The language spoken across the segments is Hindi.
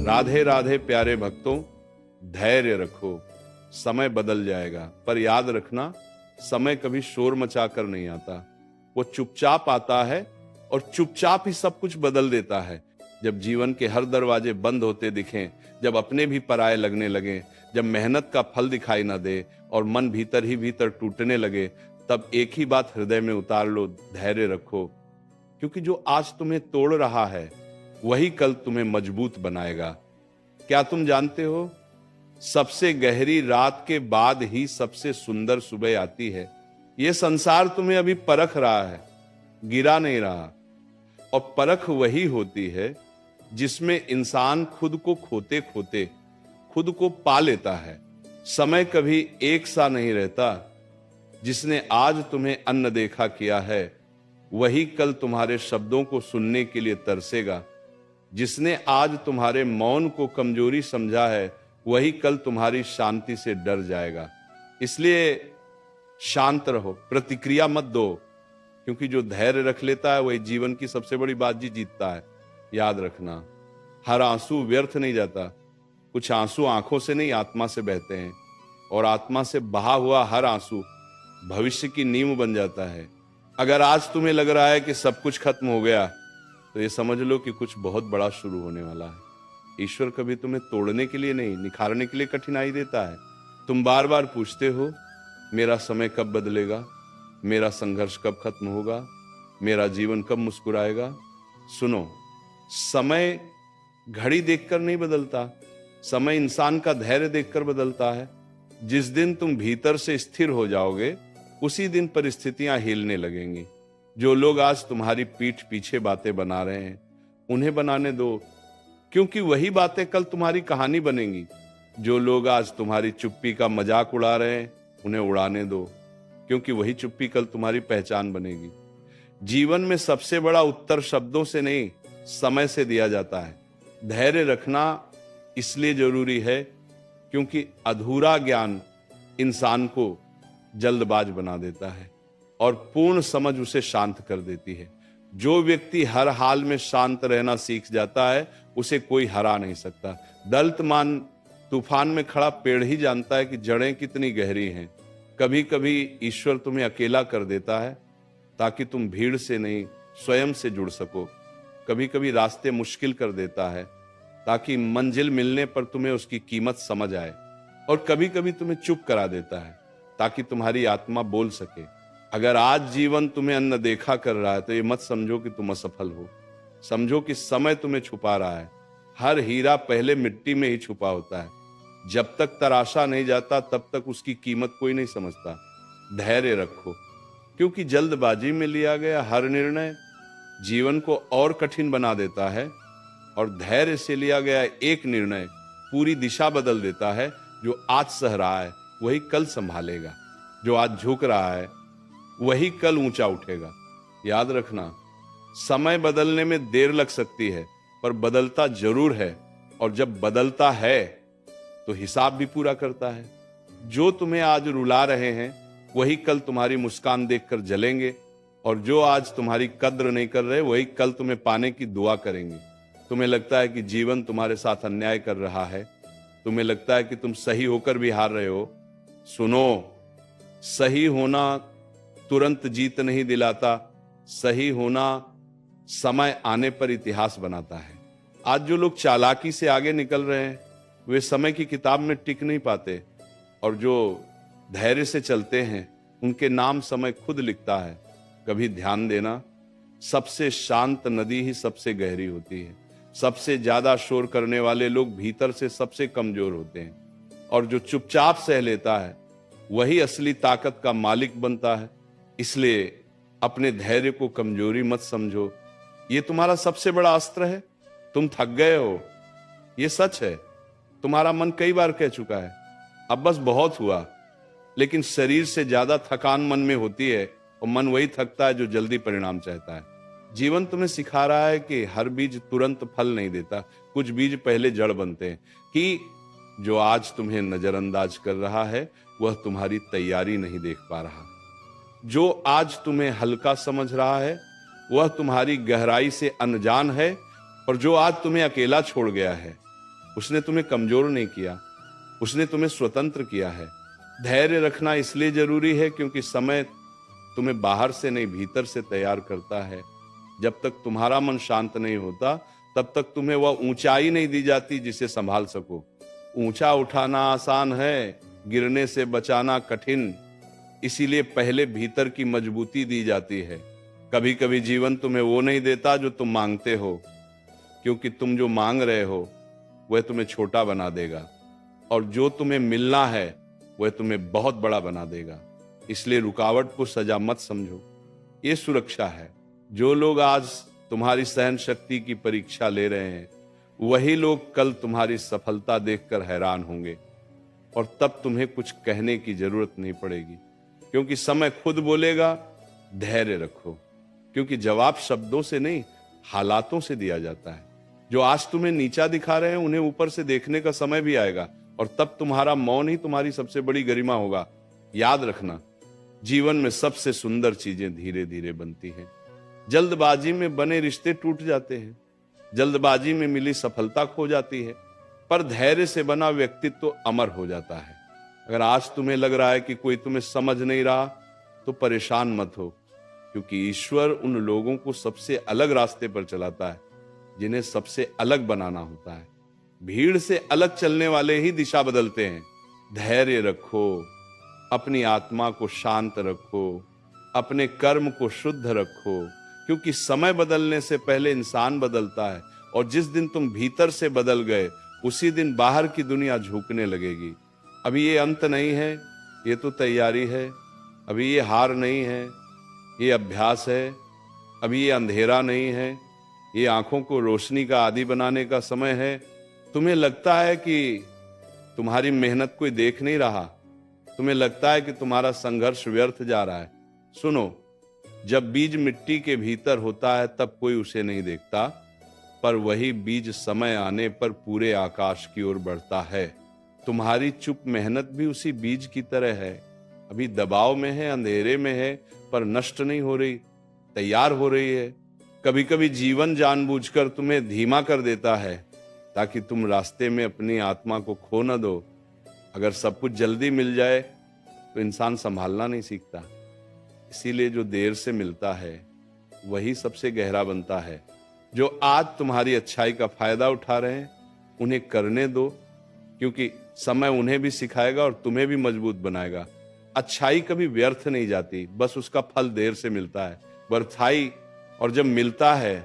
राधे राधे प्यारे भक्तों, धैर्य रखो, समय बदल जाएगा। पर याद रखना, समय कभी शोर मचाकर नहीं आता, वो चुपचाप आता है और चुपचाप ही सब कुछ बदल देता है। जब जीवन के हर दरवाजे बंद होते दिखें, जब अपने भी पराये लगने लगे, जब मेहनत का फल दिखाई ना दे और मन भीतर ही भीतर टूटने लगे, तब एक ही बात हृदय में उतार लो, धैर्य रखो। क्योंकि जो आज तुम्हें तोड़ रहा है वही कल तुम्हें मजबूत बनाएगा। क्या तुम जानते हो, सबसे गहरी रात के बाद ही सबसे सुंदर सुबह आती है। यह संसार तुम्हें अभी परख रहा है, गिरा नहीं रहा। और परख वही होती है जिसमें इंसान खुद को खोते खोते खुद को पा लेता है। समय कभी एक सा नहीं रहता। जिसने आज तुम्हें अन्न देखा किया है वही कल तुम्हारे शब्दों को सुनने के लिए तरसेगा। जिसने आज तुम्हारे मौन को कमजोरी समझा है वही कल तुम्हारी शांति से डर जाएगा। इसलिए शांत रहो, प्रतिक्रिया मत दो, क्योंकि जो धैर्य रख लेता है वही जीवन की सबसे बड़ी बाजी जीतता है। याद रखना, हर आंसू व्यर्थ नहीं जाता। कुछ आंसू आंखों से नहीं, आत्मा से बहते हैं, और आत्मा से बहा हुआ हर आंसू भविष्य की नींव बन जाता है। अगर आज तुम्हें लग रहा है कि सब कुछ खत्म हो गया, तो ये समझ लो कि कुछ बहुत बड़ा शुरू होने वाला है। ईश्वर कभी तुम्हें तोड़ने के लिए नहीं, निखारने के लिए कठिनाई देता है। तुम बार बार पूछते हो, मेरा समय कब बदलेगा, मेरा संघर्ष कब खत्म होगा, मेरा जीवन कब मुस्कुराएगा। सुनो, समय घड़ी देखकर नहीं बदलता, समय इंसान का धैर्य देखकर बदलता है। जिस दिन तुम भीतर से स्थिर हो जाओगे, उसी दिन परिस्थितियां हिलने लगेंगी। जो लोग आज तुम्हारी पीठ पीछे बातें बना रहे हैं, उन्हें बनाने दो, क्योंकि वही बातें कल तुम्हारी कहानी बनेंगी। जो लोग आज तुम्हारी चुप्पी का मजाक उड़ा रहे हैं, उन्हें उड़ाने दो, क्योंकि वही चुप्पी कल तुम्हारी पहचान बनेगी। जीवन में सबसे बड़ा उत्तर शब्दों से नहीं, समय से दिया जाता है। धैर्य रखना इसलिए जरूरी है क्योंकि अधूरा ज्ञान इंसान को जल्दबाज बना देता है और पूर्ण समझ उसे शांत कर देती है। जो व्यक्ति हर हाल में शांत रहना सीख जाता है, उसे कोई हरा नहीं सकता। दल्तमान तूफान में खड़ा पेड़ ही जानता है कि जड़ें कितनी गहरी हैं। कभी कभी ईश्वर तुम्हें अकेला कर देता है ताकि तुम भीड़ से नहीं, स्वयं से जुड़ सको। कभी कभी रास्ते मुश्किल कर देता है ताकि मंजिल मिलने पर तुम्हें उसकी कीमत समझ आए। और कभी कभी तुम्हें चुप करा देता है ताकि तुम्हारी आत्मा बोल सके। अगर आज जीवन तुम्हें अन्न देखा कर रहा है, तो ये मत समझो कि तुम असफल हो। समझो कि समय तुम्हें छुपा रहा है। हर हीरा पहले मिट्टी में ही छुपा होता है। जब तक तराशा नहीं जाता, तब तक उसकी कीमत कोई नहीं समझता। धैर्य रखो, क्योंकि जल्दबाजी में लिया गया हर निर्णय जीवन को और कठिन बना देता है, और धैर्य से लिया गया एक निर्णय पूरी दिशा बदल देता है। जो आज सह रहा है वही कल संभालेगा, जो आज झुक रहा है वही कल ऊंचा उठेगा। याद रखना, समय बदलने में देर लग सकती है, पर बदलता जरूर है, और जब बदलता है तो हिसाब भी पूरा करता है। जो तुम्हें आज रुला रहे हैं वही कल तुम्हारी मुस्कान देखकर जलेंगे, और जो आज तुम्हारी कद्र नहीं कर रहे वही कल तुम्हें पाने की दुआ करेंगे। तुम्हें लगता है कि जीवन तुम्हारे साथ अन्याय कर रहा है, तुम्हें लगता है कि तुम सही होकर भी हार रहे हो। सुनो, सही होना तुरंत जीत नहीं दिलाता, सही होना समय आने पर इतिहास बनाता है। आज जो लोग चालाकी से आगे निकल रहे हैं, वे समय की किताब में टिक नहीं पाते, और जो धैर्य से चलते हैं उनके नाम समय खुद लिखता है। कभी ध्यान देना, सबसे शांत नदी ही सबसे गहरी होती है। सबसे ज्यादा शोर करने वाले लोग भीतर से सबसे कमजोर होते हैं, और जो चुपचाप सह लेता है वही असली ताकत का मालिक बनता है। इसलिए अपने धैर्य को कमजोरी मत समझो, ये तुम्हारा सबसे बड़ा अस्त्र है। तुम थक गए हो, ये सच है। तुम्हारा मन कई बार कह चुका है, अब बस बहुत हुआ। लेकिन शरीर से ज्यादा थकान मन में होती है, और मन वही थकता है जो जल्दी परिणाम चाहता है। जीवन तुम्हें सिखा रहा है कि हर बीज तुरंत फल नहीं देता, कुछ बीज पहले जड़ बनते हैं। कि जो आज तुम्हें नजरअंदाज कर रहा है वह तुम्हारी तैयारी नहीं देख पा रहा। जो आज तुम्हें हल्का समझ रहा है वह तुम्हारी गहराई से अनजान है, और जो आज तुम्हें अकेला छोड़ गया है उसने तुम्हें कमजोर नहीं किया, उसने तुम्हें स्वतंत्र किया है। धैर्य रखना इसलिए जरूरी है क्योंकि समय तुम्हें बाहर से नहीं भीतर से तैयार करता है। जब तक तुम्हारा मन शांत नहीं होता तब तक तुम्हें वह ऊंचाई नहीं दी जाती जिसे संभाल सको। ऊंचा उठाना आसान है, गिरने से बचाना कठिन। इसीलिए पहले भीतर की मजबूती दी जाती है। कभी कभी जीवन तुम्हें वो नहीं देता जो तुम मांगते हो, क्योंकि तुम जो मांग रहे हो वह तुम्हें छोटा बना देगा, और जो तुम्हें मिलना है वह तुम्हें बहुत बड़ा बना देगा। इसलिए रुकावट को सजा मत समझो, ये सुरक्षा है। जो लोग आज तुम्हारी सहन शक्ति की परीक्षा ले रहे हैं वही लोग कल तुम्हारी सफलता देखकर हैरान होंगे, और तब तुम्हें कुछ कहने की जरूरत नहीं पड़ेगी, क्योंकि समय खुद बोलेगा धैर्य रखो। क्योंकि जवाब शब्दों से नहीं हालातों से दिया जाता है। जो आज तुम्हें नीचा दिखा रहे हैं उन्हें ऊपर से देखने का समय भी आएगा, और तब तुम्हारा मौन ही तुम्हारी सबसे बड़ी गरिमा होगा। याद रखना, जीवन में सबसे सुंदर चीजें धीरे धीरे बनती हैं। जल्दबाजी में बने रिश्ते टूट जाते हैं, जल्दबाजी में मिली सफलता खो जाती है, पर धैर्य से बना व्यक्तित्व तो अमर हो जाता है। अगर आज तुम्हें लग रहा है कि कोई तुम्हें समझ नहीं रहा तो परेशान मत हो, क्योंकि ईश्वर उन लोगों को सबसे अलग रास्ते पर चलाता है जिन्हें सबसे अलग बनाना होता है। भीड़ से अलग चलने वाले ही दिशा बदलते हैं। धैर्य रखो, अपनी आत्मा को शांत रखो, अपने कर्म को शुद्ध रखो, क्योंकि समय बदलने से पहले इंसान बदलता है, और जिस दिन तुम भीतर से बदल गए उसी दिन बाहर की दुनिया झुकने लगेगी। अभी ये अंत नहीं है, ये तो तैयारी है। अभी ये हार नहीं है, ये अभ्यास है। अभी ये अंधेरा नहीं है, ये आंखों को रोशनी का आदि बनाने का समय है। तुम्हें लगता है कि तुम्हारी मेहनत कोई देख नहीं रहा, तुम्हें लगता है कि तुम्हारा संघर्ष व्यर्थ जा रहा है। सुनो, जब बीज मिट्टी के भीतर होता है तब कोई उसे नहीं देखता, पर वही बीज समय आने पर पूरे आकाश की ओर बढ़ता है। तुम्हारी चुप मेहनत भी उसी बीज की तरह है। अभी दबाव में है, अंधेरे में है, पर नष्ट नहीं हो रही, तैयार हो रही है। कभी कभी जीवन जानबूझकर तुम्हें धीमा कर देता है ताकि तुम रास्ते में अपनी आत्मा को खो न दो। अगर सब कुछ जल्दी मिल जाए तो इंसान संभालना नहीं सीखता। इसीलिए जो देर से मिलता है वही सबसे गहरा बनता है। जो आज तुम्हारी अच्छाई का फायदा उठा रहे हैं उन्हें करने दो, क्योंकि समय उन्हें भी सिखाएगा और तुम्हें भी मजबूत बनाएगा। अच्छाई कभी व्यर्थ नहीं जाती, बस उसका फल देर से मिलता है, बरथाई। और जब मिलता है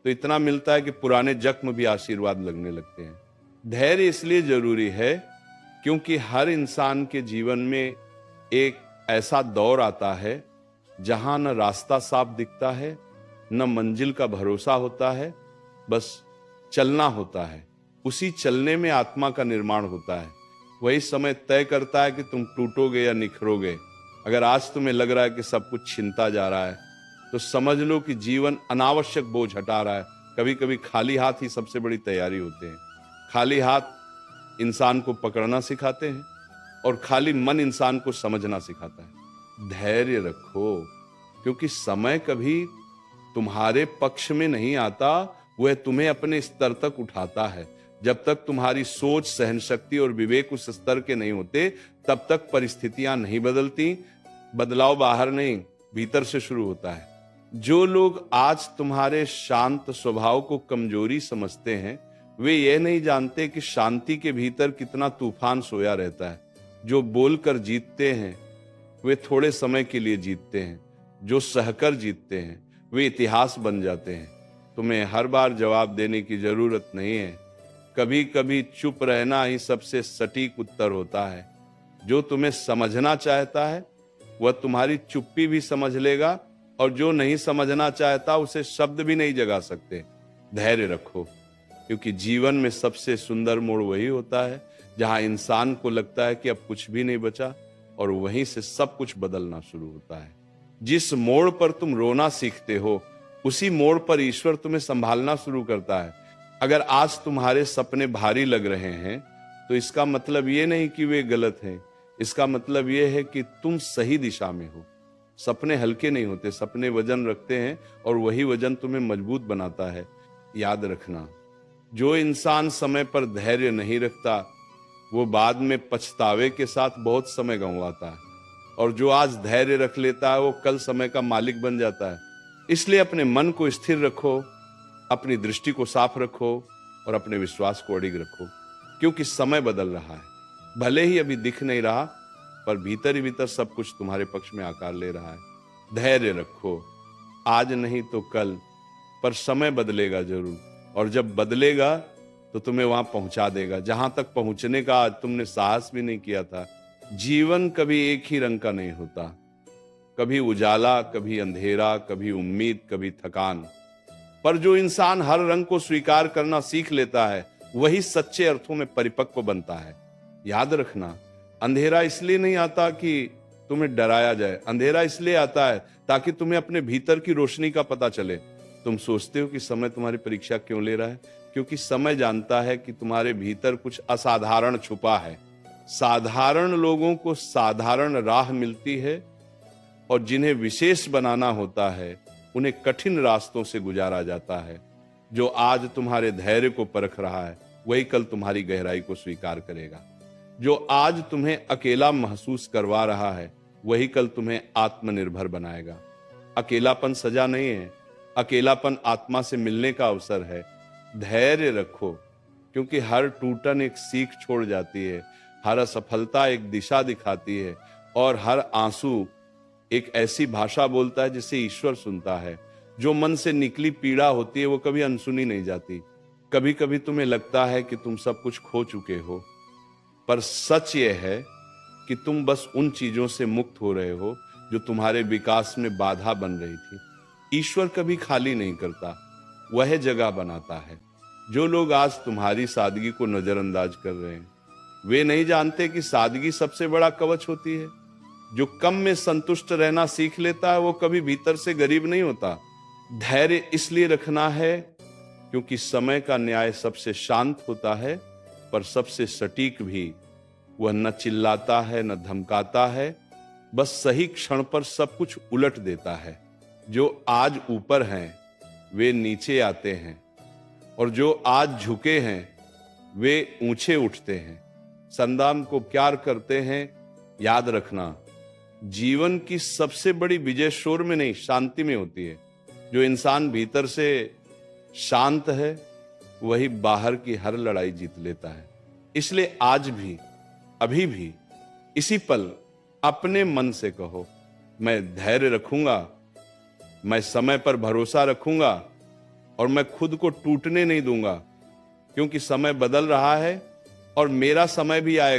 तो इतना मिलता है कि पुराने जख्म भी आशीर्वाद लगने लगते हैं। धैर्य इसलिए जरूरी है क्योंकि हर इंसान के जीवन में एक ऐसा दौर आता है जहां न रास्ता साफ दिखता है, न मंजिल का भरोसा होता है, बस चलना होता है। उसी चलने में आत्मा का निर्माण होता है। वही समय तय करता है कि तुम टूटोगे या निखरोगे। अगर आज तुम्हें लग रहा है कि सब कुछ छिनता जा रहा है तो समझ लो कि जीवन अनावश्यक बोझ हटा रहा है। कभी कभी खाली हाथ ही सबसे बड़ी तैयारी होते हैं। खाली हाथ इंसान को पकड़ना सिखाते हैं और खाली मन इंसान को समझना सिखाता है। धैर्य रखो, क्योंकि समय कभी तुम्हारे पक्ष में नहीं आता, वह तुम्हें अपने स्तर तक उठाता है। जब तक तुम्हारी सोच, सहनशक्ति और विवेक उस स्तर के नहीं होते तब तक परिस्थितियां नहीं बदलती। बदलाव बाहर नहीं भीतर से शुरू होता है। जो लोग आज तुम्हारे शांत स्वभाव को कमजोरी समझते हैं वे यह नहीं जानते कि शांति के भीतर कितना तूफान सोया रहता है। जो बोलकर जीतते हैं वे थोड़े समय के लिए जीतते हैं, जो सहकर जीतते हैं वे इतिहास बन जाते हैं। तुम्हें हर बार जवाब देने की जरूरत नहीं है। कभी कभी चुप रहना ही सबसे सटीक उत्तर होता है। जो तुम्हें समझना चाहता है वह तुम्हारी चुप्पी भी समझ लेगा, और जो नहीं समझना चाहता उसे शब्द भी नहीं जगा सकते। धैर्य रखो, क्योंकि जीवन में सबसे सुंदर मोड़ वही होता है जहां इंसान को लगता है कि अब कुछ भी नहीं बचा, और वहीं से सब कुछ बदलना शुरू होता है। जिस मोड़ पर तुम रोना सीखते हो उसी मोड़ पर ईश्वर तुम्हें संभालना शुरू करता है। अगर आज तुम्हारे सपने भारी लग रहे हैं तो इसका मतलब ये नहीं कि वे गलत हैं, इसका मतलब ये है कि तुम सही दिशा में हो। सपने हल्के नहीं होते, सपने वजन रखते हैं और वही वजन तुम्हें मजबूत बनाता है। याद रखना, जो इंसान समय पर धैर्य नहीं रखता वो बाद में पछतावे के साथ बहुत समय गंवाता है, और जो आज धैर्य रख लेता है वो कल समय का मालिक बन जाता है। इसलिए अपने मन को स्थिर रखो, अपनी दृष्टि को साफ रखो और अपने विश्वास को अडिग रखो, क्योंकि समय बदल रहा है। भले ही अभी दिख नहीं रहा, पर भीतर ही भीतर सब कुछ तुम्हारे पक्ष में आकार ले रहा है। धैर्य रखो, आज नहीं तो कल, पर समय बदलेगा जरूर, और जब बदलेगा तो तुम्हें वहां पहुंचा देगा जहां तक पहुंचने का आज तुमने साहस भी नहीं किया था। जीवन कभी एक ही रंग का नहीं होता, कभी उजाला, कभी अंधेरा, कभी उम्मीद, कभी थकान। पर जो इंसान हर रंग को स्वीकार करना सीख लेता है वही सच्चे अर्थों में परिपक्व बनता है। याद रखना, अंधेरा इसलिए नहीं आता कि तुम्हें डराया जाए, अंधेरा इसलिए आता है ताकि तुम्हें अपने भीतर की रोशनी का पता चले। तुम सोचते हो कि समय तुम्हारी परीक्षा क्यों ले रहा है? क्योंकि समय जानता है कि तुम्हारे भीतर कुछ असाधारण छुपा है। साधारण लोगों को साधारण राह मिलती है, और जिन्हें विशेष बनाना होता है उन्हें कठिन रास्तों से गुजारा जाता है। जो आज तुम्हारे धैर्य को परख रहा है वही कल तुम्हारी गहराई को स्वीकार करेगा। जो आज तुम्हें अकेला महसूस करवा रहा है वही कल तुम्हें आत्मनिर्भर बनाएगा। अकेलापन सजा नहीं है, अकेलापन आत्मा से मिलने का अवसर है। धैर्य रखो, क्योंकि हर टूटन एक सीख छोड़ जाती है, हर असफलता एक दिशा दिखाती है, और हर आंसू एक ऐसी भाषा बोलता है जिसे ईश्वर सुनता है। जो मन से निकली पीड़ा होती है वो कभी अनसुनी नहीं जाती। कभी कभी तुम्हें लगता है कि तुम सब कुछ खो चुके हो, पर सच ये है कि तुम बस उन चीजों से मुक्त हो रहे हो जो तुम्हारे विकास में बाधा बन रही थी। ईश्वर कभी खाली नहीं करता, वह जगह बनाता है। जो लोग आज तुम्हारी सादगी को नजरअंदाज कर रहे हैं वे नहीं जानते कि सादगी सबसे बड़ा कवच होती है। जो कम में संतुष्ट रहना सीख लेता है वो कभी भीतर से गरीब नहीं होता। धैर्य इसलिए रखना है क्योंकि समय का न्याय सबसे शांत होता है, पर सबसे सटीक भी। वह न चिल्लाता है न धमकाता है, बस सही क्षण पर सब कुछ उलट देता है। जो आज ऊपर हैं वे नीचे आते हैं, और जो आज झुके हैं वे ऊंचे उठते हैं। संदाम को प्यार करते हैं। याद रखना, जीवन की सबसे बड़ी विजय शोर में नहीं शांति में होती है। जो इंसान भीतर से शांत है वही बाहर की हर लड़ाई जीत लेता है। इसलिए आज भी, अभी भी, इसी पल अपने मन से कहो, मैं धैर्य रखूंगा, मैं समय पर भरोसा रखूंगा, और मैं खुद को टूटने नहीं दूंगा, क्योंकि समय बदल रहा है और मेरा समय भी आएगा।